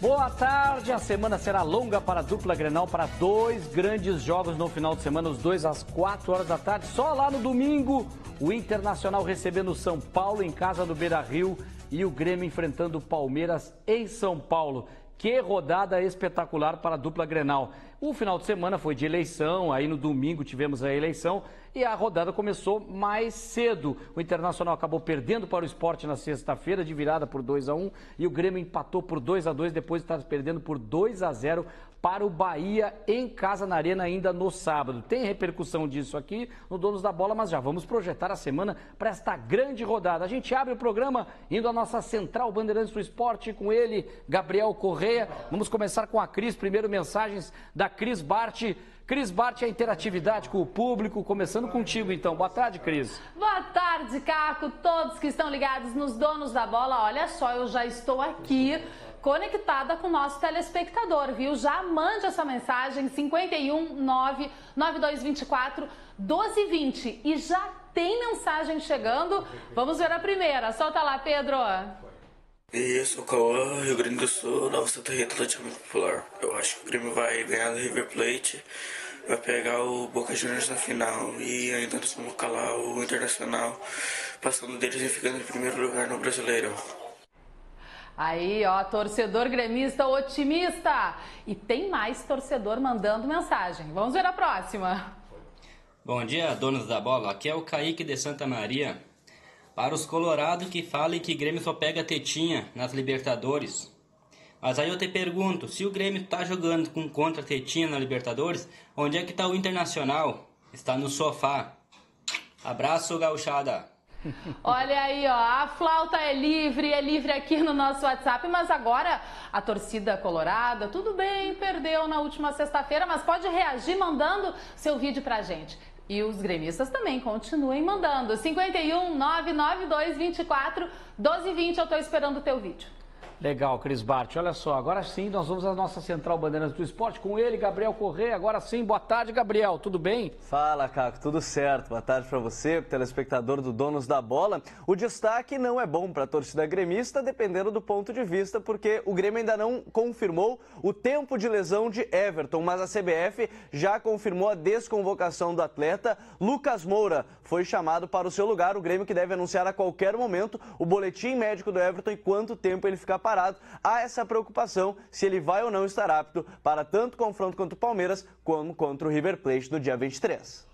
Boa tarde, a semana será longa para a dupla Grenal, para dois grandes jogos no final de semana, os dois às 4 horas da tarde. Só lá no domingo, o Internacional recebendo o São Paulo em casa do Beira-Rio e o Grêmio enfrentando o Palmeiras em São Paulo. Que rodada espetacular para a dupla Grenal. O final de semana foi de eleição, aí no domingo tivemos a eleição e a rodada começou mais cedo. O Internacional acabou perdendo para o Sport na sexta-feira, de virada por 2-1, e o Grêmio empatou por 2-2, depois está perdendo por 2-0 para o Bahia em casa na Arena ainda no sábado. Tem repercussão disso aqui no Donos da Bola, mas já vamos projetar a semana para esta grande rodada. A gente abre o programa indo à nossa central Bandeirantes do Esporte com ele, Gabriel Correia. Vamos começar com a Cris, primeiro mensagens da Cris Bart. Cris Bart, a interatividade com o público, começando contigo então. Boa tarde, Cris. Boa tarde, Caco, todos que estão ligados nos Donos da Bola. Olha só, eu já estou aqui conectada com o nosso telespectador, viu? Já mande essa mensagem, 519-9224-1220. E já tem mensagem chegando. Vamos ver a primeira. Solta lá, Pedro. E eu sou o Cauã, Rio Grande do Sul, Nova Santa Rita, Atlético Popular. Eu acho que o Grêmio vai ganhar do River Plate, vai pegar o Boca Juniors na final e ainda nós vamos calar o Internacional, passando deles e ficando em primeiro lugar no Brasileirão. Aí, ó, torcedor gremista otimista. E tem mais torcedor mandando mensagem. Vamos ver a próxima. Bom dia, donos da bola. Aqui é o Kaique de Santa Maria. Para os colorados que falem que Grêmio só pega tetinha nas Libertadores. Mas aí eu te pergunto, se o Grêmio tá jogando contra tetinha na Libertadores, onde é que tá o Internacional? Está no sofá. Abraço, gauchada. Olha aí, ó, a flauta é livre aqui no nosso WhatsApp, mas agora a torcida colorada, tudo bem, perdeu na última sexta-feira, mas pode reagir mandando seu vídeo pra gente. E os gremistas também continuem mandando. 51992241220, eu tô esperando o teu vídeo. Legal, Cris Bart. Olha só, agora sim nós vamos à nossa central Bandeirantes do Esporte com ele, Gabriel Correia. Agora sim, boa tarde, Gabriel. Tudo bem? Fala, Caco. Tudo certo. Boa tarde para você, telespectador do Donos da Bola. O destaque não é bom para a torcida gremista, dependendo do ponto de vista, porque o Grêmio ainda não confirmou o tempo de lesão de Everton, mas a CBF já confirmou a desconvocação do atleta. Lucas Moura foi chamado para o seu lugar. O Grêmio que deve anunciar a qualquer momento o boletim médico do Everton e quanto tempo ele ficar parado. Há essa preocupação se ele vai ou não estar apto para tanto confronto contra o Palmeiras como contra o River Plate no dia 23.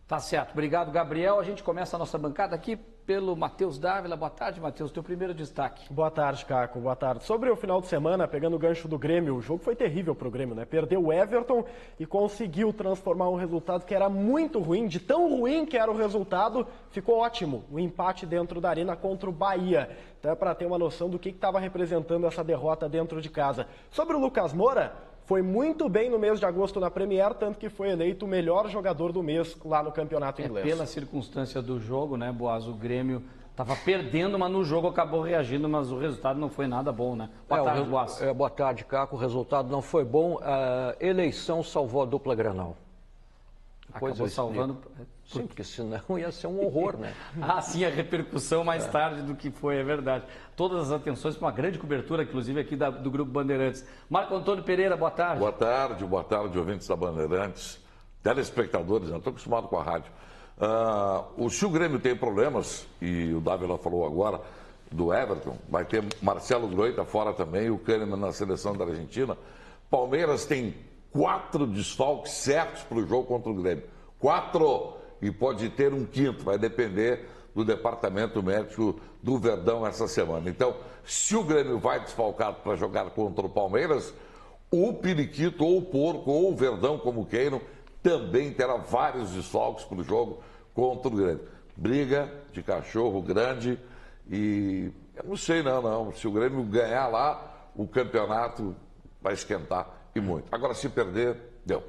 Tá certo. Obrigado, Gabriel. A gente começa a nossa bancada aqui pelo Matheus Dávila. Boa tarde, Matheus. Teu primeiro destaque. Boa tarde, Caco. Boa tarde. Sobre o final de semana, pegando o gancho do Grêmio, o jogo foi terrível pro Grêmio, né? Perdeu o Everton e conseguiu transformar um resultado que era muito ruim, de tão ruim que era o resultado, ficou ótimo. O empate dentro da Arena contra o Bahia. Então é para ter uma noção do que estava representando essa derrota dentro de casa. Sobre o Lucas Moura, foi muito bem no mês de agosto na Premier, tanto que foi eleito o melhor jogador do mês lá no campeonato inglês. Pela circunstância do jogo, né, Boaz? O Grêmio estava perdendo, mas no jogo acabou reagindo, mas o resultado não foi nada bom, né? Boa tarde, Boaz. Boa tarde, Caco. O resultado não foi bom. A eleição salvou a dupla Grenal. Acabou salvando... Sim, porque senão ia ser um horror, né? Ah, sim, a repercussão mais tarde do que foi, é verdade. Todas as atenções para uma grande cobertura, inclusive aqui do Grupo Bandeirantes. Marco Antônio Pereira, boa tarde. Boa tarde, ouvintes da Bandeirantes, telespectadores, eu estou acostumado com a rádio. Se o Grêmio tem problemas, e o Dávila falou agora, do Everton, vai ter Marcelo Groita fora também, o Kahneman na seleção da Argentina. Palmeiras tem 4 desfalques certos para o jogo contra o Grêmio. 4! E pode ter um quinto, vai depender do departamento médico do Verdão essa semana. Então, se o Grêmio vai desfalcado para jogar contra o Palmeiras, o Periquito, ou o Porco, ou o Verdão, como queiram, também terá vários desfalques para o jogo contra o Grêmio. Briga de cachorro grande e eu não sei não. Se o Grêmio ganhar lá, o campeonato vai esquentar e muito. Agora, se perder, deu.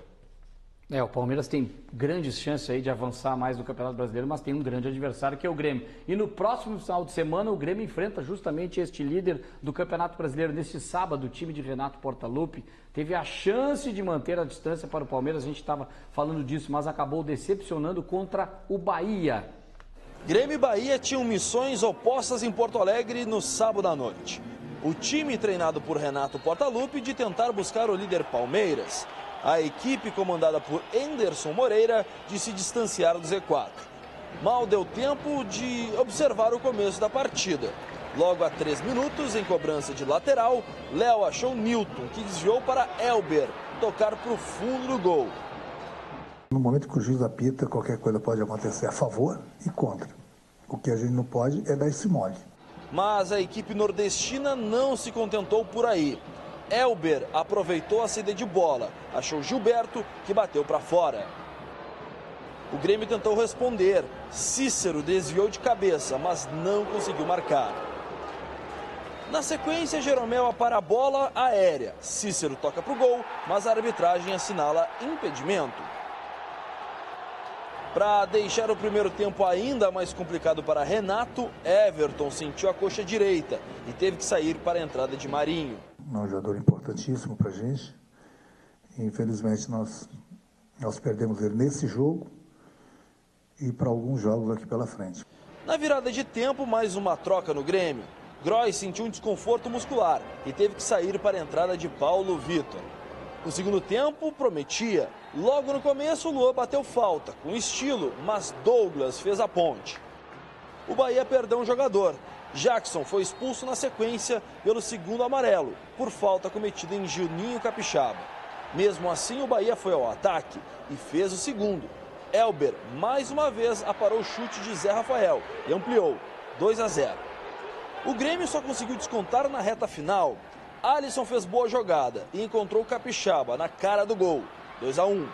O Palmeiras tem grandes chances aí de avançar mais no Campeonato Brasileiro, mas tem um grande adversário que é o Grêmio. E no próximo final de semana o Grêmio enfrenta justamente este líder do Campeonato Brasileiro. Neste sábado, o time de Renato Portaluppi teve a chance de manter a distância para o Palmeiras. A gente estava falando disso, mas acabou decepcionando contra o Bahia. Grêmio e Bahia tinham missões opostas em Porto Alegre no sábado à noite. o time treinado por Renato Portaluppi de tentar buscar o líder Palmeiras. A equipe comandada por Anderson Moreira de se distanciar do Z4. Mal deu tempo de observar o começo da partida. Logo a 3 minutos, em cobrança de lateral, Léo achou Newton, que desviou para Elber tocar para o fundo do gol. No momento que o juiz apita, qualquer coisa pode acontecer a favor e contra. O que a gente não pode é dar esse mole. Mas a equipe nordestina não se contentou por aí. Elber aproveitou a saída de bola, achou Gilberto, que bateu para fora. O Grêmio tentou responder. Cícero desviou de cabeça, mas não conseguiu marcar. Na sequência, Jeromel apara a bola aérea. Cícero toca para o gol, mas a arbitragem assinala impedimento. Para deixar o primeiro tempo ainda mais complicado para Renato, Everton sentiu a coxa direita e teve que sair para a entrada de Marinho. É um jogador importantíssimo para a gente. Infelizmente, nós perdemos ele nesse jogo e para alguns jogos aqui pela frente. Na virada de tempo, mais uma troca no Grêmio. Groy sentiu um desconforto muscular e teve que sair para a entrada de Paulo Vitor. O segundo tempo prometia. Logo no começo, o Luan bateu falta, com estilo, mas Douglas fez a ponte. O Bahia perdeu um jogador. Jackson foi expulso na sequência pelo segundo amarelo, por falta cometida em Juninho Capixaba. Mesmo assim, o Bahia foi ao ataque e fez o segundo. Elber, mais uma vez, aparou o chute de Zé Rafael e ampliou, 2-0. O Grêmio só conseguiu descontar na reta final. Alisson fez boa jogada e encontrou Capixaba na cara do gol, 2-1.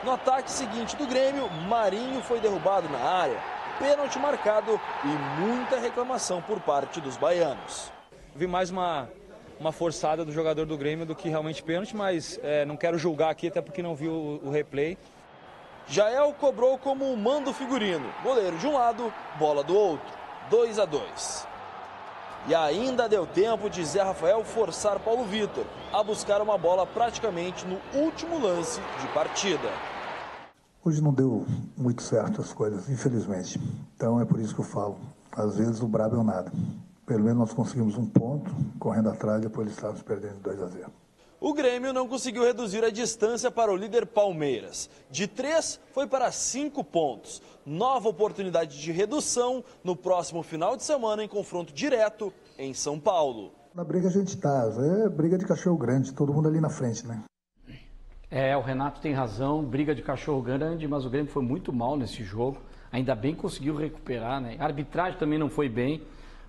No ataque seguinte do Grêmio, Marinho foi derrubado na área, pênalti marcado e muita reclamação por parte dos baianos. Vi mais uma forçada do jogador do Grêmio do que realmente pênalti, mas não quero julgar aqui, até porque não vi o replay. Jael cobrou como um mando figurino, goleiro de um lado, bola do outro, 2-2. E ainda deu tempo de Zé Rafael forçar Paulo Vitor a buscar uma bola praticamente no último lance de partida. Hoje não deu muito certo as coisas, infelizmente. Então é por isso que eu falo, às vezes o brabo é o nada. Pelo menos nós conseguimos um ponto, correndo atrás, depois estávamos perdendo 2-0. O Grêmio não conseguiu reduzir a distância para o líder Palmeiras. De 3 foi para 5 pontos. Nova oportunidade de redução no próximo final de semana em confronto direto em São Paulo. Na briga a gente está, é briga de cachorro grande, todo mundo ali na frente, né? O Renato tem razão, briga de cachorro grande, mas o Grêmio foi muito mal nesse jogo. Ainda bem que conseguiu recuperar, né? A arbitragem também não foi bem.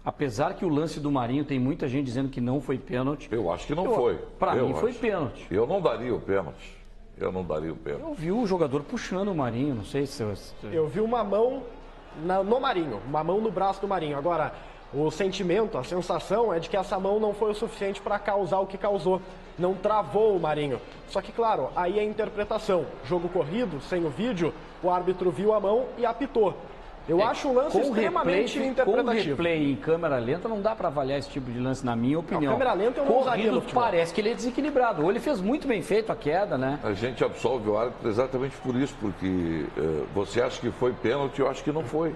Apesar que o lance do Marinho tem muita gente dizendo que não foi pênalti. Eu acho que não foi. Para mim foi pênalti. Eu não daria o pênalti. Eu vi o jogador puxando o Marinho, não sei se... Eu vi uma mão no Marinho, uma mão no braço do Marinho. Agora, o sentimento, a sensação é de que essa mão não foi o suficiente para causar o que causou. Não travou o Marinho. Só que, claro, aí é a interpretação. Jogo corrido, sem o vídeo, o árbitro viu a mão e apitou. Eu acho um lance extremamente interpretativo. Com replay em câmera lenta não dá para avaliar esse tipo de lance, na minha opinião. Câmera lenta eu não usaria no futebol. Parece que ele é desequilibrado. Ou ele fez muito bem feito a queda, né? A gente absolve o árbitro exatamente por isso, porque você acha que foi pênalti, eu acho que não foi.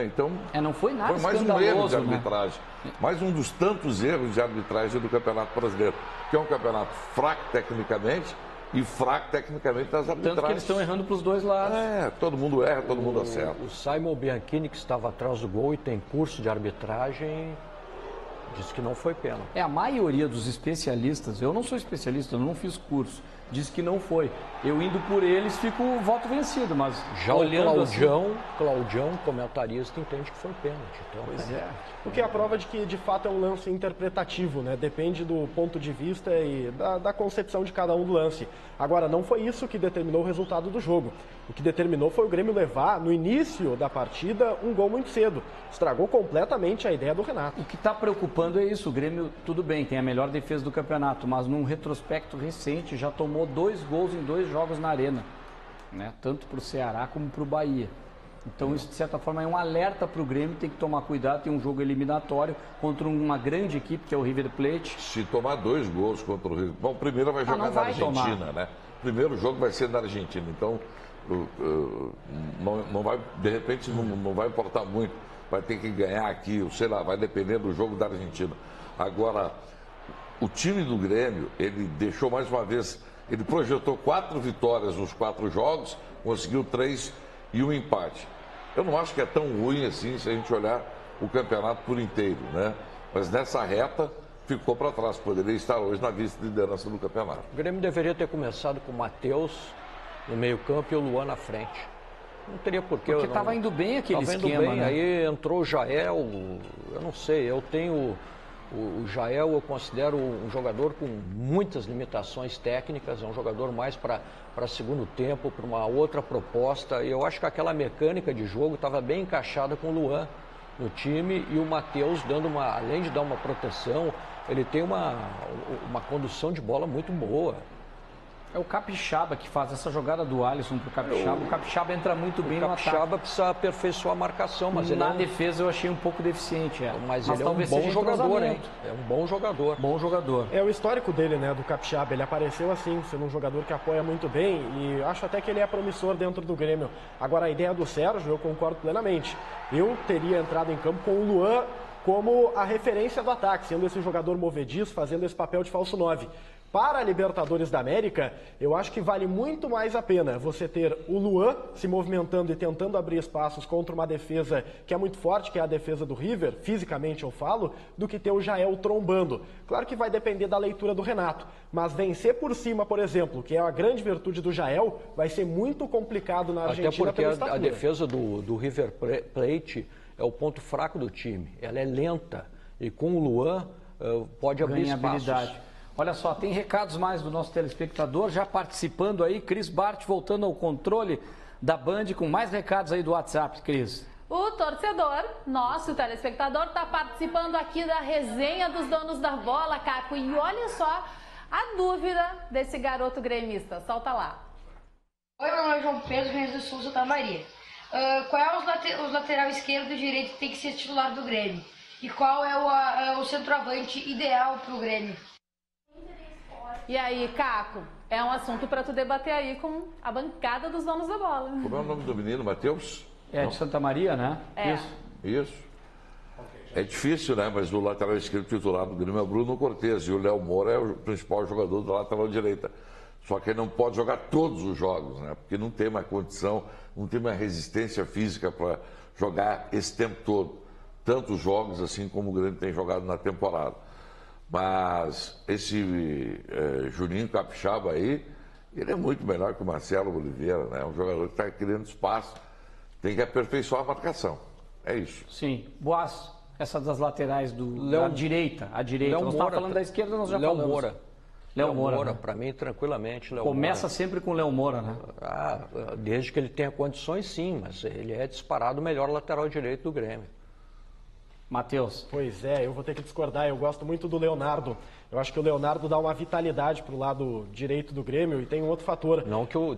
Então, não foi nada foi mais um erro de arbitragem. Né? Mais um dos tantos erros de arbitragem do Campeonato Brasileiro, que é um campeonato fraco tecnicamente e fraco tecnicamente nas arbitragens. Tanto que eles estão errando para os dois lados. Todo mundo erra, todo mundo acerta. O Simon Bianchini, que estava atrás do gol e tem curso de arbitragem, disse que não foi pênalti. A maioria dos especialistas, eu não sou especialista, eu não fiz curso, diz que não foi. Eu indo por eles, fico voto vencido, mas já olhando o Claudião, comentarista, entende que foi pênalti. Então, pois é. O que é a prova de que, de fato, é um lance interpretativo, né? Depende do ponto de vista e da concepção de cada um do lance. Agora, não foi isso que determinou o resultado do jogo. O que determinou foi o Grêmio levar, no início da partida, um gol muito cedo. Estragou completamente a ideia do Renato. O que está preocupando é isso. O Grêmio, tudo bem, tem a melhor defesa do campeonato, mas num retrospecto recente já tomou 2 gols em 2 jogos na Arena, né? Tanto para o Ceará como para o Bahia. Então isso de certa forma é um alerta para o Grêmio, tem que tomar cuidado, tem um jogo eliminatório contra uma grande equipe que é o River Plate. Se tomar 2 gols contra o River, bom, primeiro vai jogar na Argentina, né? Primeiro jogo vai ser na Argentina, então não vai, de repente não vai importar muito. vai ter que ganhar aqui, ou sei lá, vai depender do jogo da Argentina. Agora, o time do Grêmio, ele deixou mais uma vez, ele projetou 4 vitórias nos 4 jogos, conseguiu 3 e um empate. Eu não acho que é tão ruim assim se a gente olhar o campeonato por inteiro, né? Mas nessa reta ficou para trás, poderia estar hoje na vice-liderança do campeonato. O Grêmio deveria ter começado com o Matheus no meio-campo e o Luan na frente. Não teria porquê. Porque estava indo bem aquele esquema, bem, né? Aí entrou o Jael, eu não sei, eu tenho... O Jael eu considero um jogador com muitas limitações técnicas, é um jogador mais para segundo tempo, para uma outra proposta. E eu acho que aquela mecânica de jogo estava bem encaixada com o Luan no time e o Matheus dando além de dar uma proteção, ele tem uma condução de bola muito boa. É o Capixaba que faz essa jogada do Alisson pro Capixaba. O Capixaba entra muito bem no ataque. O Capixaba precisa aperfeiçoar a marcação, mas na defesa eu achei um pouco deficiente. Mas ele é um bom jogador, hein? É um bom jogador. Bom jogador. É o histórico dele, né, do Capixaba. Ele apareceu assim, sendo um jogador que apoia muito bem e acho até que ele é promissor dentro do Grêmio. Agora, a ideia do Sérgio, eu concordo plenamente. Eu teria entrado em campo com o Luan como a referência do ataque, sendo esse jogador movediço, fazendo esse papel de falso 9. Para a Libertadores da América, eu acho que vale muito mais a pena você ter o Luan se movimentando e tentando abrir espaços contra uma defesa que é muito forte, que é a defesa do River, fisicamente eu falo, do que ter o Jael trombando. Claro que vai depender da leitura do Renato, mas vencer por cima, por exemplo, que é a grande virtude do Jael, vai ser muito complicado na Argentina. Até porque a defesa do River Plate é o ponto fraco do time. Ela é lenta e com o Luan pode abrir espaços. Olha só, tem recados mais do nosso telespectador já participando aí. Cris Bart voltando ao controle da Band com mais recados aí do WhatsApp, Cris. O torcedor, nosso telespectador, está participando aqui da resenha dos donos da bola, Caco. E olha só a dúvida desse garoto gremista. Solta lá. Oi, meu nome é João Pedro Reis do Sul, Santa Maria. Qual é os lateral esquerdo e direito que tem que ser titular do Grêmio? E qual é o centroavante ideal para o Grêmio? E aí, Caco, é um assunto para tu debater aí com a bancada dos donos da bola. Como é o nome do menino, Matheus? É de Santa Maria, né? É. Isso. É difícil, né? Mas o lateral esquerdo titular do Grêmio é o Bruno Cortez e o Léo Moura é o principal jogador da lateral direita. Só que ele não pode jogar todos os jogos, né? Porque não tem uma condição, não tem uma resistência física para jogar esse tempo todo. Tantos jogos assim como o Grêmio tem jogado na temporada. Mas esse Juninho Capixaba aí, ele é muito melhor que o Marcelo Oliveira, né? É um jogador que está criando espaço, tem que aperfeiçoar a marcação. É isso. Sim. Boas, essa das laterais da direita, a direita. Nós estávamos falando da esquerda, nós já falamos. Léo Moura, para mim, tranquilamente. Começa sempre com o Léo Moura, né? Desde que ele tenha condições, sim, mas ele é disparado o melhor lateral direito do Grêmio. Matheus. Pois é, eu vou ter que discordar. Eu gosto muito do Leonardo. Eu acho que o Leonardo dá uma vitalidade pro lado direito do Grêmio e tem um outro fator. Não que o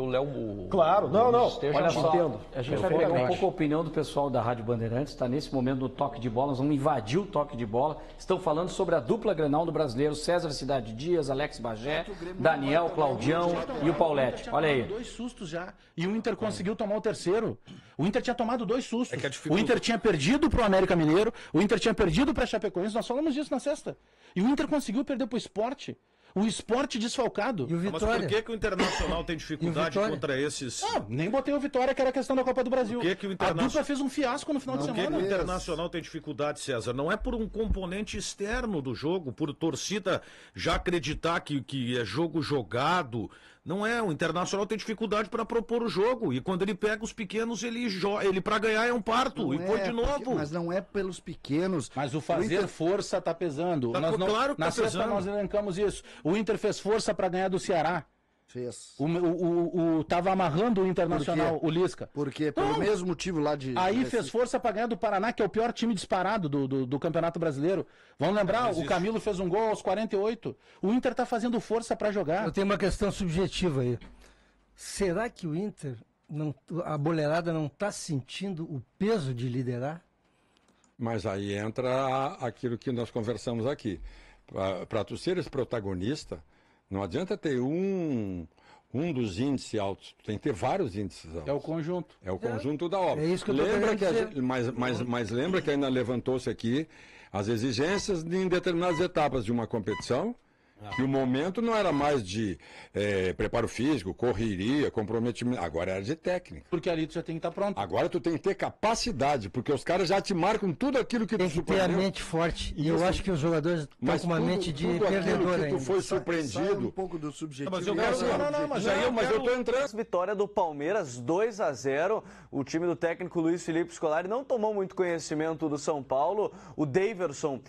Léo... Claro, não. Esteja olha só, entendo. A gente vai pegar um pouco a opinião do pessoal da Rádio Bandeirantes. Está nesse momento no toque de bola. Nós vamos invadir o toque de bola. Estão falando sobre a dupla Grenal do brasileiro. César Cidade Dias, Alex Bagé, Daniel, Claudião e o Paulete. Olha aí. 2 sustos já. E o Inter conseguiu tomar o terceiro. O Inter tinha tomado 2 sustos. O Inter tinha perdido pro América Mineiro. O Inter tinha perdido para Chapecoense. Nós falamos disso na sexta. E o Inter conseguiu perder pro Sport. O Sport desfalcado. E o Vitória? Mas por que o Internacional tem dificuldade contra esses... Nem botei o Vitória, que era a questão da Copa do Brasil. Por que o Internacional... A dupla fez um fiasco no final de semana. Por que o Internacional tem dificuldade, César? Não é por um componente externo do jogo, por torcida já acreditar que é jogo jogado. Não é, o Internacional tem dificuldade para propor o jogo. E quando ele pega os pequenos, ele para ganhar é um parto. Não e põe de novo. Mas não é pelos pequenos. Mas o fazer força tá pesando. Claro que na sexta nós elencamos isso. O Inter fez força para ganhar do Ceará. Fez. Tava amarrando o Internacional, o Lisca. Por quê? Pelo mesmo motivo lá de... Aí fez força para ganhar do Paraná, que é o pior time disparado do Campeonato Brasileiro. Vamos lembrar, o Camilo fez um gol aos 48. O Inter tá fazendo força para jogar. Eu tenho uma questão subjetiva aí. Será que o Inter, a boleirada não tá sentindo o peso de liderar? Mas aí entra aquilo que nós conversamos aqui. Para tu seres protagonista, não adianta ter um um dos índices altos, tem que ter vários índices altos. É o conjunto. É o conjunto da obra. É isso que eu tô lembra querendo que mas lembra que ainda levantou-se aqui as exigências em determinadas etapas de uma competição, que o momento não era mais de preparo físico, correria, comprometimento, agora era de técnica. Porque ali tu já tem que estar pronto. Agora tu tem que ter capacidade, porque os caras já te marcam tudo aquilo que tem tu que ter a mente forte. E eu acho que os jogadores estão com uma mente de perdedor ainda. Tu foi surpreendido. Um pouco do subjetivo. Mas eu quero... Mas eu tô entrando. Vitória do Palmeiras, 2-0. O time do técnico Luiz Felipe Scolari não tomou muito conhecimento do São Paulo. O Daverson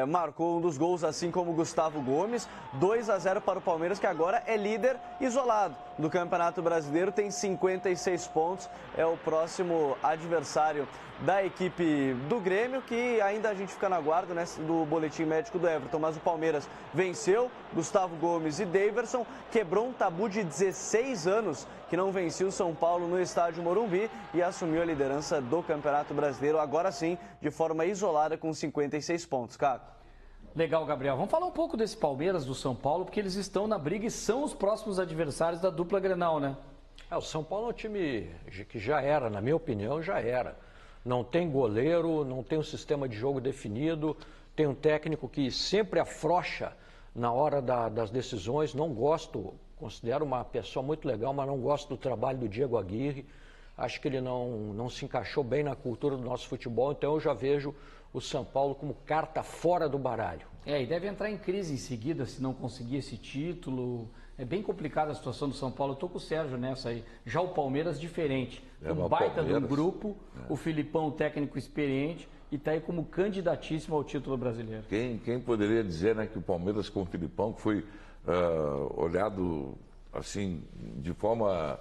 marcou um dos gols, assim como o Gustavo Gomes. 2-0 para o Palmeiras, que agora é líder isolado do Campeonato Brasileiro, tem 56 pontos. É o próximo adversário da equipe do Grêmio, que ainda a gente fica na guarda, né, do boletim médico do Everton. Mas o Palmeiras venceu, Gustavo Gomes e Daverson, quebrou um tabu de 16 anos que não vencia o São Paulo no estádio Morumbi e assumiu a liderança do Campeonato Brasileiro, agora sim, de forma isolada, com 56 pontos. Caco. Legal, Gabriel. Vamos falar um pouco desse Palmeiras do São Paulo, porque eles estão na briga e são os próximos adversários da dupla Grenal, né? O São Paulo é um time que já era, na minha opinião, já era. Não tem goleiro, não tem um sistema de jogo definido, tem um técnico que sempre afrouxa na hora das decisões. Não gosto, considero uma pessoa muito legal, mas não gosto do trabalho do Diego Aguirre. Acho que ele não se encaixou bem na cultura do nosso futebol, então eu já vejo o São Paulo como carta fora do baralho. E deve entrar em crise em seguida se não conseguir esse título. É bem complicada a situação do São Paulo. Eu estou com o Sérgio nessa aí. Já o Palmeiras, diferente. Um baita do grupo, o Filipão, técnico experiente, e está aí como candidatíssimo ao título brasileiro. Quem poderia dizer, né, que o Palmeiras com o Filipão, que foi olhado assim, de forma...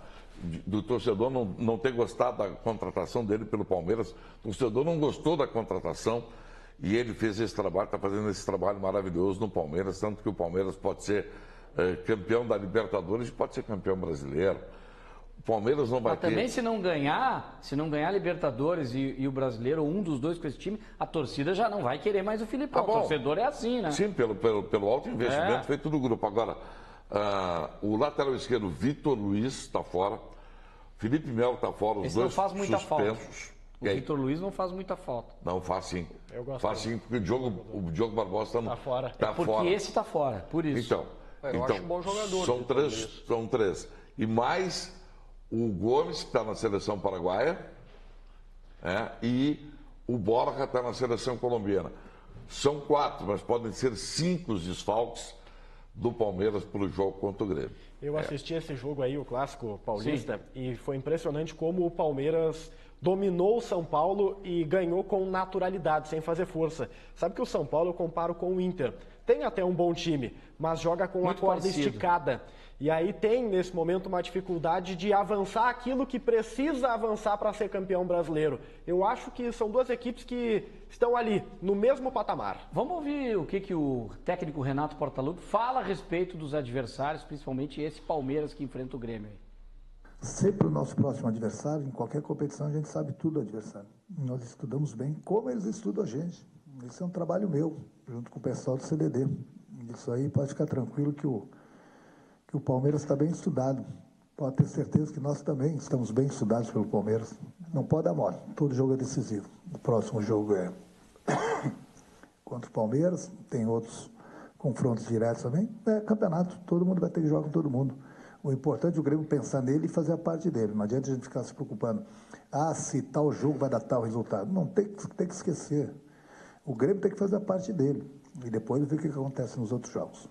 do torcedor não ter gostado da contratação dele pelo Palmeiras. O torcedor não gostou da contratação e ele fez esse trabalho, está fazendo esse trabalho maravilhoso no Palmeiras, tanto que o Palmeiras pode ser campeão da Libertadores e pode ser campeão brasileiro. O Palmeiras não vai ter... Mas também se não ganhar a Libertadores e o brasileiro, ou um dos dois com esse time, a torcida já não vai querer mais o Filipão. O torcedor é assim, né? Sim, pelo alto investimento feito do grupo. Agora, o lateral esquerdo, Vitor Luiz, está fora. Felipe Melo está fora, os dois não faz muita suspensos. Falta. O Vitor Luiz não faz muita falta. Não, faz sim. Faz sim, porque o Diogo Barbosa está fora. Porque esse está fora, por isso. Então, acho um bom jogador. São três. E mais o Gomes, que está na seleção paraguaia, e o Borja está na seleção colombiana. São 4, mas podem ser 5 os desfalques do Palmeiras pelo jogo contra o Grêmio. Eu assisti esse jogo aí, o Clássico Paulista, e foi impressionante como o Palmeiras dominou o São Paulo e ganhou com naturalidade, sem fazer força. Sabe que o São Paulo eu comparo com o Inter. Tem até um bom time, mas joga com a corda esticada. E aí tem, nesse momento, uma dificuldade de avançar aquilo que precisa avançar para ser campeão brasileiro. Eu acho que são duas equipes que estão ali, no mesmo patamar. Vamos ouvir o que o técnico Renato Portaluppi fala a respeito dos adversários, principalmente esse Palmeiras que enfrenta o Grêmio. Sempre o nosso próximo adversário, em qualquer competição, a gente sabe tudo do adversário. Nós estudamos bem como eles estudam a gente. Isso é um trabalho meu, junto com o pessoal do CDD. Isso aí pode ficar tranquilo que o Palmeiras está bem estudado. Pode ter certeza que nós também estamos bem estudados pelo Palmeiras. Não pode dar mole, todo jogo é decisivo. O próximo jogo é contra o Palmeiras, tem outros confrontos diretos também. É campeonato, todo mundo vai ter que jogar com todo mundo. O importante é o Grêmio pensar nele e fazer a parte dele. Não adianta a gente ficar se preocupando. Se tal jogo vai dar tal resultado. Não, tem que esquecer. O Grêmio tem que fazer a parte dele. E depois ver o que acontece nos outros jogos.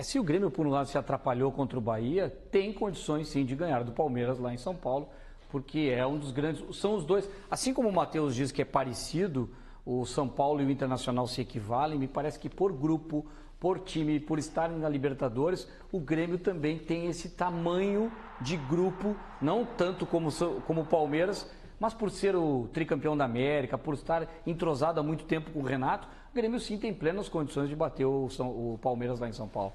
Se o Grêmio, por um lado, se atrapalhou contra o Bahia, tem condições, sim, de ganhar do Palmeiras lá em São Paulo, porque é um dos grandes... São os dois... Assim como o Matheus diz que é parecido, o São Paulo e o Internacional se equivalem, me parece que por grupo, por time, por estarem na Libertadores, o Grêmio também tem esse tamanho de grupo, não tanto como o Palmeiras, mas por ser o tricampeão da América, por estar entrosado há muito tempo com o Renato, o Grêmio sim tem plenas condições de bater o Palmeiras lá em São Paulo.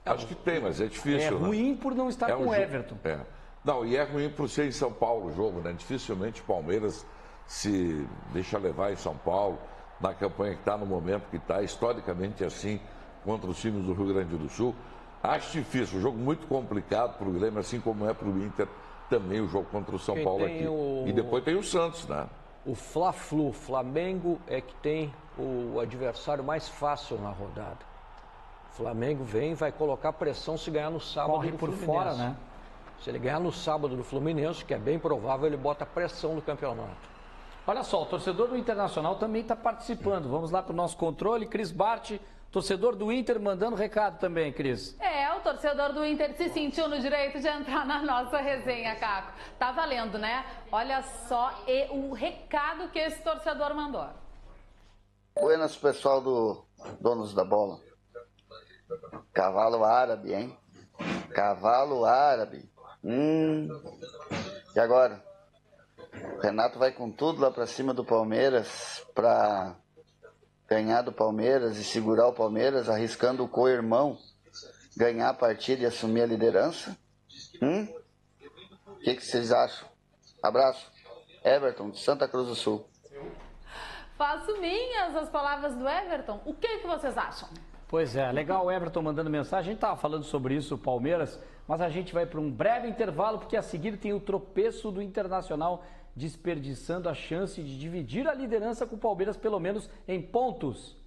Acho que tem, mas é difícil. É ruim por não estar com o Everton. Não, e é ruim por ser em São Paulo o jogo, né? Dificilmente o Palmeiras se deixa levar em São Paulo, na campanha que está, no momento que está, historicamente assim, contra os times do Rio Grande do Sul. Acho difícil, um jogo muito complicado para o Grêmio, assim como é para o Inter também o jogo contra o São Paulo aqui. E depois tem o Santos, né? O Fla-Flu, Flamengo é que tem o adversário mais fácil na rodada. O Flamengo vai colocar pressão se ganhar no sábado. Corre por fora, né? Se ele ganhar no sábado do Fluminense, que é bem provável, ele bota pressão no campeonato. Olha só, o torcedor do Internacional também está participando. Vamos lá para o nosso controle. Cris Bart, torcedor do Inter, mandando recado também, Cris. O torcedor do Inter se sentiu no direito de entrar na nossa resenha, Caco. Tá valendo, né? Olha só o recado que esse torcedor mandou. Buenas, pessoal do Donos da Bola. Cavalo árabe, hein? Cavalo árabe. E agora? O Renato vai com tudo lá pra cima do Palmeiras pra ganhar do Palmeiras e segurar o Palmeiras, arriscando o co-irmão ganhar a partida e assumir a liderança? O que vocês acham? Abraço. Everton, de Santa Cruz do Sul. Faço minhas as palavras do Everton. O que vocês acham? Pois é, legal o Everton mandando mensagem. A gente estava falando sobre isso, o Palmeiras, mas a gente vai para um breve intervalo, porque a seguir tem o tropeço do Internacional, desperdiçando a chance de dividir a liderança com o Palmeiras, pelo menos em pontos.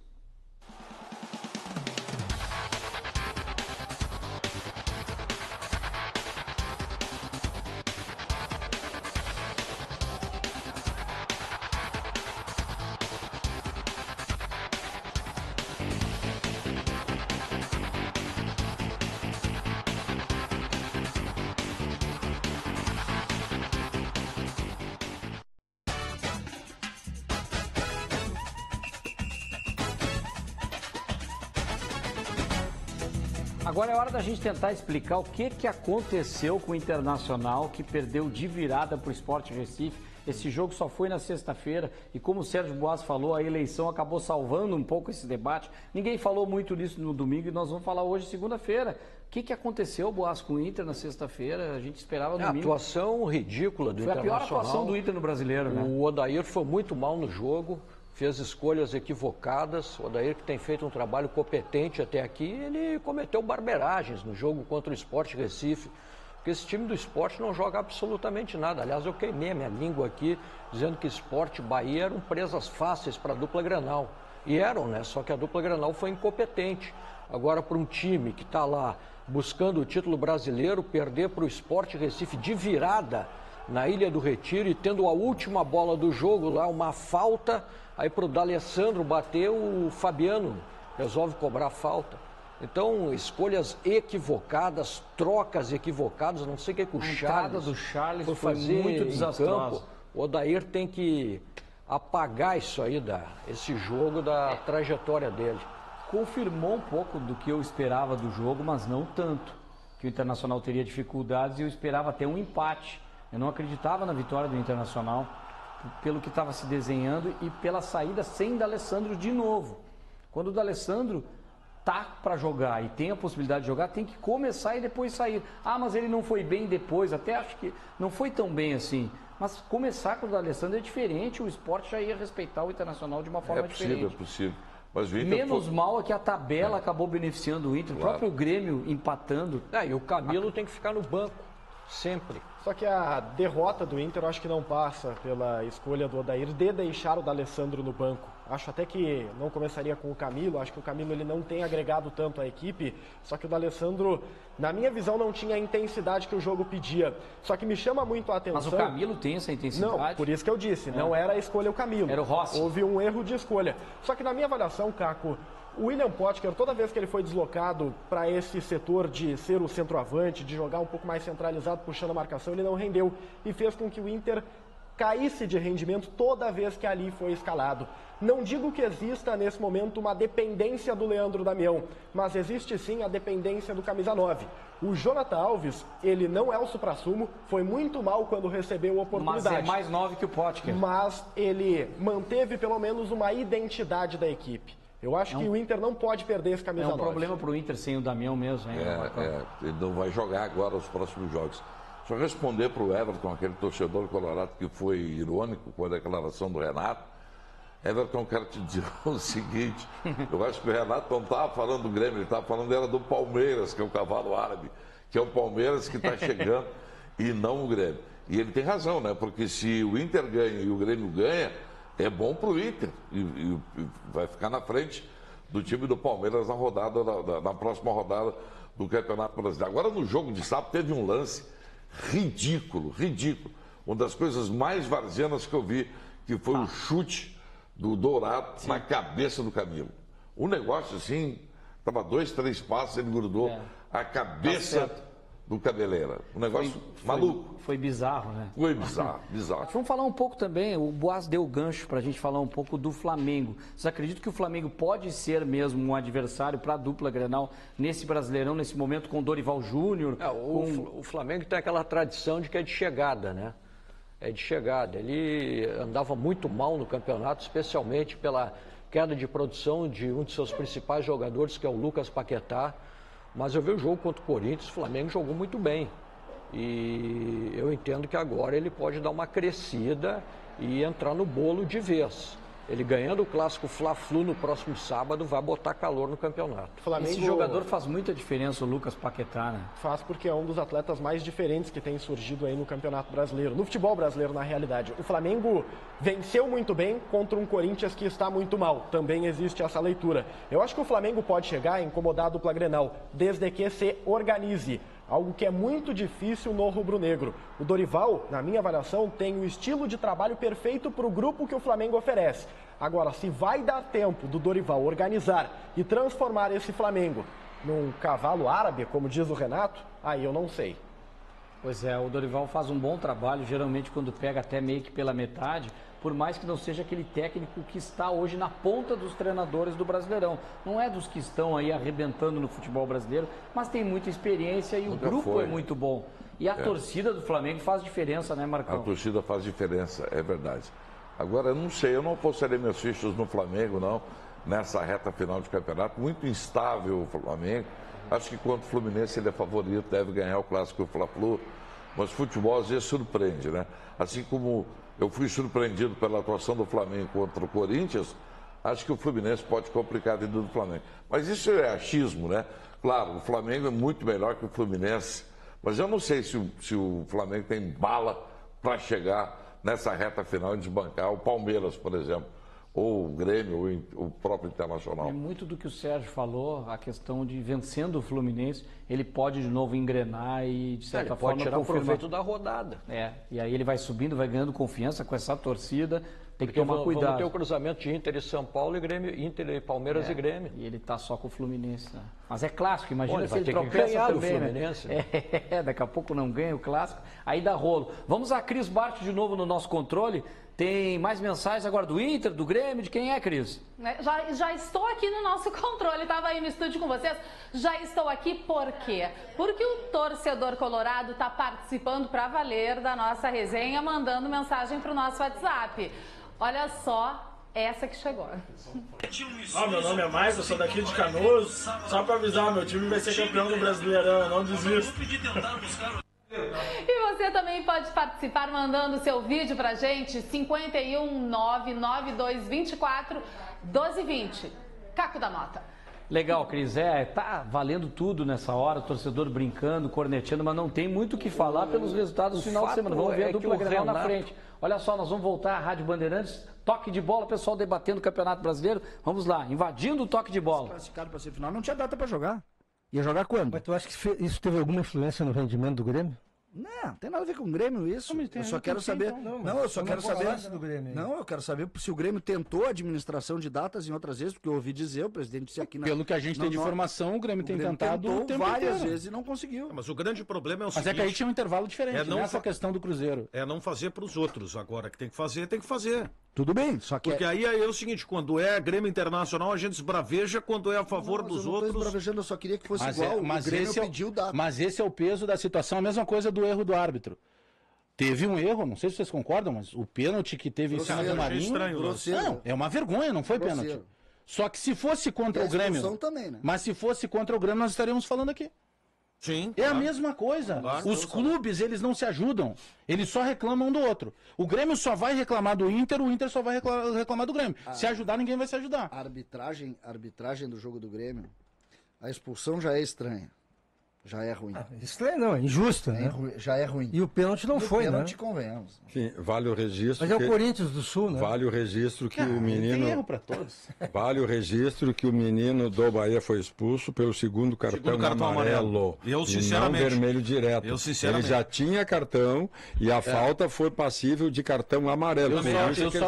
Agora é hora da gente tentar explicar o que aconteceu com o Internacional, que perdeu de virada para o Sport Recife. Esse jogo só foi na sexta-feira e, como o Sérgio Boas falou, a eleição acabou salvando um pouco esse debate. Ninguém falou muito nisso no domingo e nós vamos falar hoje, segunda-feira. O que aconteceu, Boas, com o Inter na sexta-feira? A gente esperava no domingo. A atuação ridícula do Internacional. Foi a pior atuação do Inter no Brasileiro, né? O Odair foi muito mal no jogo. Fez escolhas equivocadas. O Odair, que tem feito um trabalho competente até aqui, ele cometeu barbeiragens no jogo contra o Sport Recife, porque esse time do Sport não joga absolutamente nada. Aliás, eu queimei a minha língua aqui, dizendo que Sport e Bahia eram presas fáceis para a dupla Grenal. E eram, né? Só que a dupla Grenal foi incompetente. Agora, para um time que está lá buscando o título brasileiro, perder para o Sport Recife de virada na Ilha do Retiro e tendo a última bola do jogo lá, uma falta, aí para o D'Alessandro bater, o Fabiano resolve cobrar a falta. Então, escolhas equivocadas, trocas equivocadas, não sei o que o Charles foi fazer muito desastrosa. O Odair tem que apagar isso aí, esse jogo da trajetória dele. Confirmou um pouco do que eu esperava do jogo, mas não tanto. Que o Internacional teria dificuldades e eu esperava até um empate. Eu não acreditava na vitória do Internacional, pelo que estava se desenhando e pela saída sem D'Alessandro de novo. Quando o D'Alessandro tá para jogar e tem a possibilidade de jogar, tem que começar e depois sair. Ah, mas ele não foi bem depois, até acho que não foi tão bem assim. Mas começar com o D'Alessandro é diferente, o Sport já ia respeitar o Internacional de uma forma diferente. É possível. Mas o Inter menos mal é que a tabela acabou beneficiando o Inter, claro. O próprio Grêmio empatando. E o Camilo tem que ficar no banco, sempre. Só que a derrota do Inter eu acho que não passa pela escolha do Odair de deixar o D'Alessandro no banco. Acho até que não começaria com o Camilo, acho que o Camilo ele não tem agregado tanto à equipe, só que o D'Alessandro, na minha visão, não tinha a intensidade que o jogo pedia. Só que me chama muito a atenção... Mas o Camilo tem essa intensidade? Não, por isso que eu disse, não era a escolha o Camilo. Era o Rossi. Houve um erro de escolha. Só que na minha avaliação, Caco, o William Potker, toda vez que ele foi deslocado para esse setor de ser o centroavante, de jogar um pouco mais centralizado, puxando a marcação, ele não rendeu e fez com que o Inter caísse de rendimento toda vez que ali foi escalado. Não digo que exista nesse momento uma dependência do Leandro Damião, mas existe sim a dependência do camisa 9. O Jonathan Alves, ele não é o suprassumo, foi muito mal quando recebeu a oportunidade. Mas é mais 9 que o Potker. Mas ele manteve pelo menos uma identidade da equipe. Eu acho que o Inter não pode perder esse camisa 9. É um problema para o Inter sem o Damião mesmo, hein? Ele não vai jogar agora os próximos jogos. Só responder para o Everton, aquele torcedor colorado que foi irônico com a declaração do Renato. Everton, eu quero te dizer o seguinte, eu acho que o Renato não estava falando do Grêmio, ele estava falando era do Palmeiras, que é o cavalo árabe, que é o Palmeiras que está chegando e não o Grêmio. E ele tem razão, né? Porque se o Inter ganha e o Grêmio ganha, é bom para o Inter e vai ficar na frente do time do Palmeiras na próxima rodada do Campeonato Brasileiro. Agora, no jogo de sábado, teve um lance ridículo. Uma das coisas mais varzianas que eu vi, que foi o chute do Dourado na cabeça do Camilo. Um negócio assim, estava 2, 3 passos, ele grudou a cabeça do Cabeleira. Um negócio maluco. Foi bizarro, né? Foi bizarro. Vamos falar um pouco também, o Boaz deu gancho para a gente falar um pouco do Flamengo. Vocês acreditam que o Flamengo pode ser mesmo um adversário para a dupla Grenal nesse Brasileirão, nesse momento com o Dorival Júnior? O Flamengo tem aquela tradição de que é de chegada, né? É de chegada. Ele andava muito mal no campeonato, especialmente pela queda de produção de um de seus principais jogadores, que é o Lucas Paquetá. Mas eu vi o jogo contra o Corinthians, o Flamengo jogou muito bem. E eu entendo que agora ele pode dar uma crescida e entrar no bolo de vez. Ele ganhando o clássico Fla-Flu no próximo sábado vai botar calor no campeonato. Esse jogador faz muita diferença, o Lucas Paquetá, né? Faz, porque é um dos atletas mais diferentes que tem surgido aí no Campeonato Brasileiro, no futebol brasileiro, na realidade. O Flamengo venceu muito bem contra um Corinthians que está muito mal. Também existe essa leitura. Eu acho que o Flamengo pode chegar a incomodar a dupla Grenal, desde que se organize. Algo que é muito difícil no rubro-negro. O Dorival, na minha avaliação, tem o estilo de trabalho perfeito para o grupo que o Flamengo oferece. Agora, se vai dar tempo do Dorival organizar e transformar esse Flamengo num cavalo árabe, como diz o Renato, aí eu não sei. Pois é, o Dorival faz um bom trabalho, geralmente quando pega até meio que pela metade, por mais que não seja aquele técnico que está hoje na ponta dos treinadores do Brasileirão. Não é dos que estão aí arrebentando no futebol brasileiro, mas tem muita experiência e o grupo é muito bom. E a torcida do Flamengo faz diferença, né, Marcão? A torcida faz diferença, é verdade. Agora, eu não sei, eu não apostaria meus fichos no Flamengo, não, nessa reta final de campeonato. Muito instável o Flamengo. Acho que contra o Fluminense ele é favorito, deve ganhar o clássico Fla-Flu. Mas futebol às vezes surpreende, né? Assim como eu fui surpreendido pela atuação do Flamengo contra o Corinthians, acho que o Fluminense pode complicar a vida do Flamengo. Mas isso é achismo, né? Claro, o Flamengo é muito melhor que o Fluminense, mas eu não sei se o Flamengo tem bala para chegar nessa reta final e desbancar o Palmeiras, por exemplo, ou o Grêmio, ou o próprio Internacional. É muito do que o Sérgio falou, a questão de vencendo o Fluminense, ele pode de novo engrenar e, de certa forma, pode tirar o proveito da rodada. E aí ele vai subindo, vai ganhando confiança com essa torcida, tem que tomar cuidado. Vamos ter o cruzamento de Inter e São Paulo e Grêmio, Inter e Palmeiras e Grêmio. E ele tá só com o Fluminense, né? Mas é clássico, imagina se ele ele tropeça também, Fluminense, né? Daqui a pouco não ganha o clássico, aí dá rolo. Vamos a Cris Bart de novo no nosso controle. Tem mais mensagens agora do Inter, do Grêmio, de quem é, Cris? Já estou aqui no nosso controle, estava aí no estúdio com vocês. Já estou aqui por quê? Porque o torcedor colorado está participando para valer da nossa resenha, mandando mensagem para o nosso WhatsApp. Olha só essa que chegou. Meu nome é Maicon, sou daqui de Canoas. Só para avisar, meu time vai ser campeão do Brasileirão, não desisto. E você também pode participar mandando seu vídeo pra gente, 51992241220. Caco da Mota. Legal, Cris. Tá valendo tudo nessa hora, o torcedor brincando, corneteando, mas não tem muito o que falar pelos resultados do final de semana. Vamos ver a dupla Grenal na frente. Olha só, nós vamos voltar à Rádio Bandeirantes, toque de bola, pessoal debatendo o Campeonato Brasileiro. Vamos lá, invadindo o toque de bola. Classificado para ser final, não tinha data para jogar. Ia jogar quando? Mas tu acha que isso teve alguma influência no rendimento do Grêmio? Não tem nada a ver com o Grêmio isso. Eu só quero saber. Eu só quero saber. Não, eu quero saber se o Grêmio tentou a administração de datas em outras vezes, porque eu ouvi dizer, o presidente disse aqui na. Pelo que a gente tem de informação, o Grêmio tem tentado várias vezes e não conseguiu. Mas o grande problema é o seguinte. Mas é que aí tinha um intervalo diferente, nessa questão do Cruzeiro. É não fazer para os outros. Agora que tem que fazer, tem que fazer. Tudo bem, só que. Porque aí é o seguinte, quando é Grêmio Internacional, a gente esbraveja, quando é a favor dos outros. Eu só queria que fosse igual. O Grêmio pediu data. Mas esse é o peso da situação, a mesma coisa do erro do árbitro. Teve um erro, não sei se vocês concordam, mas o pênalti que teve em cima do Marinho. Não, é uma vergonha, não foi pênalti. Só que se fosse contra o Grêmio. Também, né? Mas se fosse contra o Grêmio, nós estaríamos falando aqui. Sim. É a mesma coisa. Os clubes, eles não se ajudam. Eles só reclamam um do outro. O Grêmio só vai reclamar do Inter, o Inter só vai reclamar do Grêmio. Se ajudar, ninguém vai se ajudar. A arbitragem do jogo do Grêmio, a expulsão já é estranha. Já é ruim. Estranho não, é injusto, né? Já é ruim. E o pênalti não foi, né? O pênalti, convenhamos. Enfim, vale o registro. Mas é o Corinthians do Sul, né? Vale o registro que o menino. Tem erro para todos. Vale o registro que o menino do Bahia foi expulso pelo segundo cartão amarelo. Eu, sinceramente. Não vermelho direto. Eu, sinceramente. Ele já tinha cartão e a falta foi passível de cartão amarelo.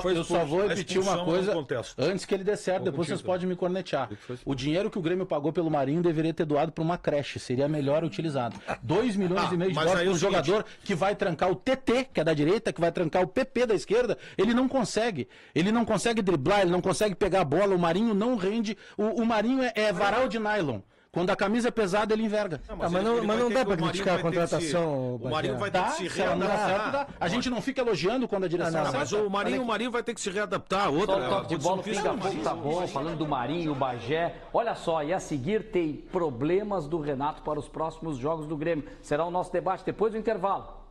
Eu só vou repetir uma coisa antes que ele dê certo, depois vocês podem me cornetear. O dinheiro que o Grêmio pagou pelo Marinho deveria ter doado para uma creche, seria melhor utilizado. 2 milhões e meio de dólares para um jogador que vai trancar o TT, que é da direita, que vai trancar o PP da esquerda, ele não consegue. Ele não consegue driblar, ele não consegue pegar a bola, o Marinho não rende. O Marinho é varal de nylon. Quando a camisa é pesada, ele enverga. Mas não dá para criticar a contratação. O Marinho vai ter que se readaptar. A gente não fica elogiando quando a direção acerta. Mas o Marinho vai ter que se readaptar. Só o toque de bola, o pinga-fogo tá bom. Falando do Marinho, o Bagé. Olha só, e a seguir tem problemas do Renato para os próximos jogos do Grêmio. Será o nosso debate depois do intervalo.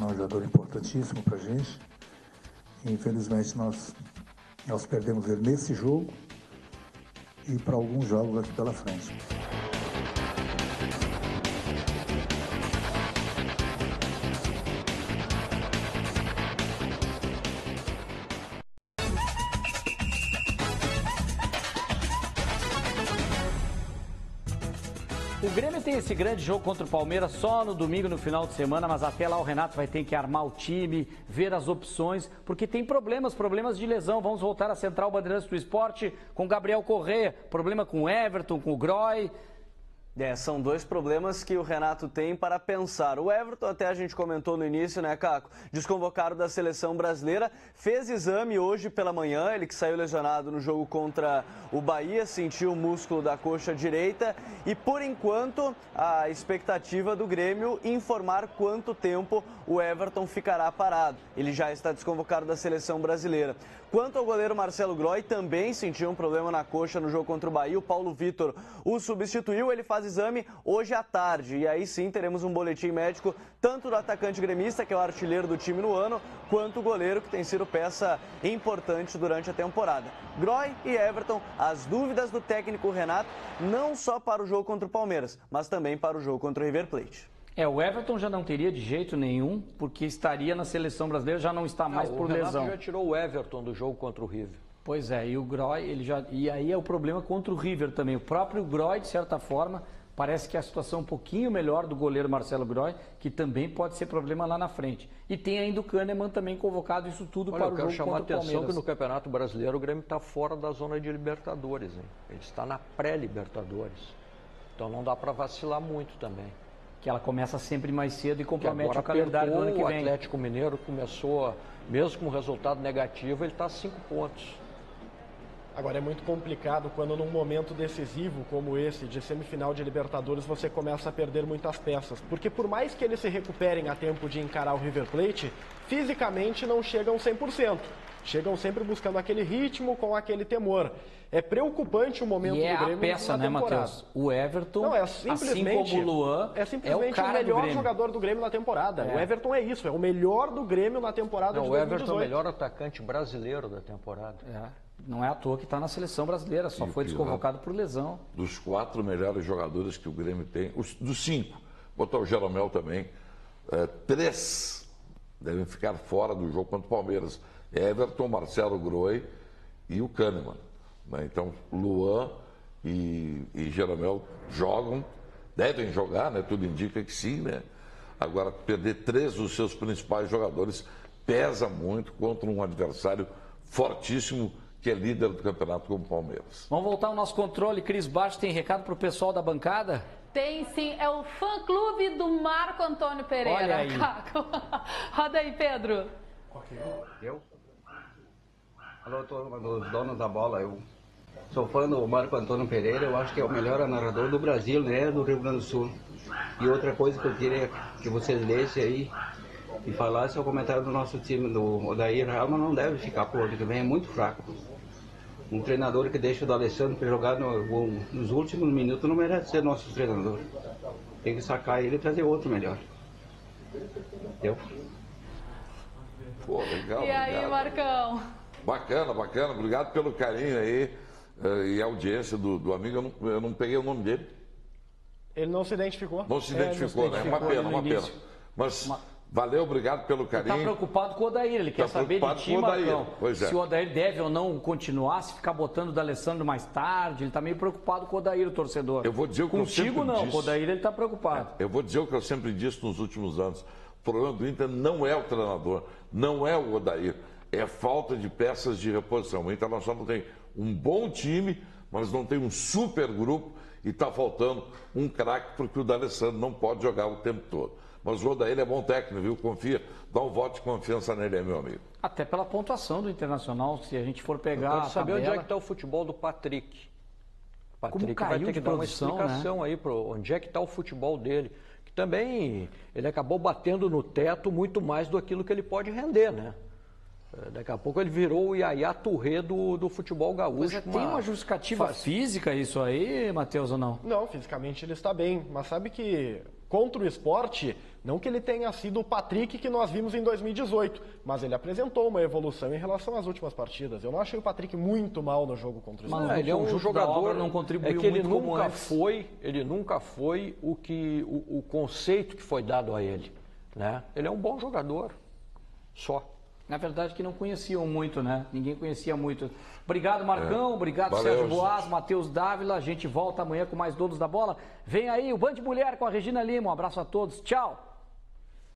É um jogador importantíssimo para a gente. Infelizmente nós perdemos ele nesse jogo e para alguns jogos aqui pela frente. O Grêmio tem esse grande jogo contra o Palmeiras só no domingo, no final de semana, mas até lá o Renato vai ter que armar o time, ver as opções, porque tem problemas de lesão. Vamos voltar à Central Bandeirantes do Esporte com Gabriel Corrêa, problema com o Everton, com o Groy. São dois problemas que o Renato tem para pensar. O Everton, até a gente comentou no início, né, Caco? Desconvocado da seleção brasileira, fez exame hoje pela manhã, ele que saiu lesionado no jogo contra o Bahia, sentiu o músculo da coxa direita e, por enquanto, a expectativa do Grêmio informar quanto tempo o Everton ficará parado. Ele já está desconvocado da seleção brasileira. Quanto ao goleiro Marcelo Groy, também sentiu um problema na coxa no jogo contra o Bahia. O Paulo Vitor o substituiu, ele faz exame hoje à tarde. E aí sim teremos um boletim médico tanto do atacante gremista, que é o artilheiro do time no ano, quanto o goleiro, que tem sido peça importante durante a temporada. Groy e Everton, as dúvidas do técnico Renato, não só para o jogo contra o Palmeiras, mas também para o jogo contra o River Plate. O Everton já não teria de jeito nenhum, porque estaria na seleção brasileira, já não está mais por lesão. O Renato já tirou o Everton do jogo contra o River. Pois é, e o Groy, e aí é o problema contra o River também. O próprio Groy, de certa forma, parece que a situação é um pouquinho melhor do goleiro Marcelo Groy, que também pode ser problema lá na frente. E tem ainda o Kahneman também convocado, isso tudo para o jogo contra o Palmeiras. Eu quero chamar a atenção que no Campeonato Brasileiro o Grêmio está fora da zona de Libertadores, hein? Ele está na pré-Libertadores. Então não dá para vacilar muito também. Que ela começa sempre mais cedo e compromete o calendário do ano que vem. O Atlético Mineiro começou, mesmo com resultado negativo, ele está a 5 pontos. Agora é muito complicado quando num momento decisivo como esse, de semifinal de Libertadores, você começa a perder muitas peças. Porque por mais que eles se recuperem a tempo de encarar o River Plate, fisicamente não chegam 100%. Chegam sempre buscando aquele ritmo, com aquele temor. É preocupante o momento do Grêmio. E a peça, né, Matheus? O Everton, não, simplesmente, assim como o Luan, é o melhor jogador do Grêmio na temporada. O Everton é isso, é o melhor do Grêmio na temporada de 2018. O Everton é o melhor atacante brasileiro da temporada. Não é à toa que está na seleção brasileira, só foi desconvocado por lesão. Dos 4 melhores jogadores que o Grêmio tem, dos 5, botar o Jeromel também, 3 devem ficar fora do jogo contra o Palmeiras. Everton, Marcelo Groy e o Kahneman. Então, Luan e Jeromel jogam, devem jogar, né? Tudo indica que sim, né? Agora, perder 3 dos seus principais jogadores pesa muito contra um adversário fortíssimo que é líder do campeonato como o Palmeiras. Vamos voltar ao nosso controle. Cris Baixo tem recado para o pessoal da bancada? Tem sim, é o fã-clube do Marco Antônio Pereira. Olha aí. Roda aí, Pedro. Eu? Alô, todos os donos da bola, eu sou fã do Marco Antônio Pereira, eu acho que é o melhor narrador do Brasil, né, do Rio Grande do Sul. E outra coisa que eu queria que vocês lessem aí, E falar se o comentário do nosso time, do Odair Helman, não deve ficar pro ano que vem, é muito fraco. Um treinador que deixa o D'Alessandro para jogar nos últimos minutos não merece ser nosso treinador. Tem que sacar ele e trazer outro melhor. Entendeu? Pô, legal. E aí, obrigado. Marcão? Bacana, bacana. Obrigado pelo carinho aí e a audiência do amigo. Eu não peguei o nome dele. Ele não se identificou. Não se identificou, né? Uma pena, uma pena. Mas valeu, obrigado pelo carinho. Ele está preocupado com o Odair, ele quer saber de ti, Marcão, se o Odair deve ou não continuar, se ficar botando o D'Alessandro mais tarde, ele está meio preocupado com o Odair, o torcedor. Eu vou dizer o que Contigo eu sempre não, disse. com o Odair ele está preocupado. Eu vou dizer o que eu sempre disse nos últimos anos. O problema do Inter não é o treinador, não é o Odair, é falta de peças de reposição. O Internacional tem um bom time, mas não tem um super grupo e está faltando um craque porque o D'Alessandro não pode jogar o tempo todo. Mas o Odair é bom técnico, viu? Confia, dá um voto de confiança nele, meu amigo. Até pela pontuação do Internacional, se a gente for pegar. Eu quero saber onde é que está o futebol do Patrick. O Patrick vai ter que dar uma explicação, né? Aí para onde é que está o futebol dele. Que também ele acabou batendo no teto muito mais do aquilo que ele pode render, né? Daqui a pouco ele virou o Yaya Touré do futebol gaúcho. Tem uma justificativa física isso aí, Matheus, ou não? Não, fisicamente ele está bem, mas sabe que contra o esporte, não que ele tenha sido o Patrick que nós vimos em 2018, mas ele apresentou uma evolução em relação às últimas partidas. Eu não achei o Patrick muito mal no jogo contra o esporte. Não, ele é um jogador, não contribuiu que ele muito nunca foi o conceito que foi dado a ele, né? Ele é um bom jogador, só. Na verdade que não conheciam muito, né? Ninguém conhecia muito. Obrigado, Marcão. Obrigado, Valeu, Sérgio Boas, Matheus Dávila. A gente volta amanhã com mais Donos da Bola. Vem aí o Band Mulher com a Regina Lima. Um abraço a todos. Tchau.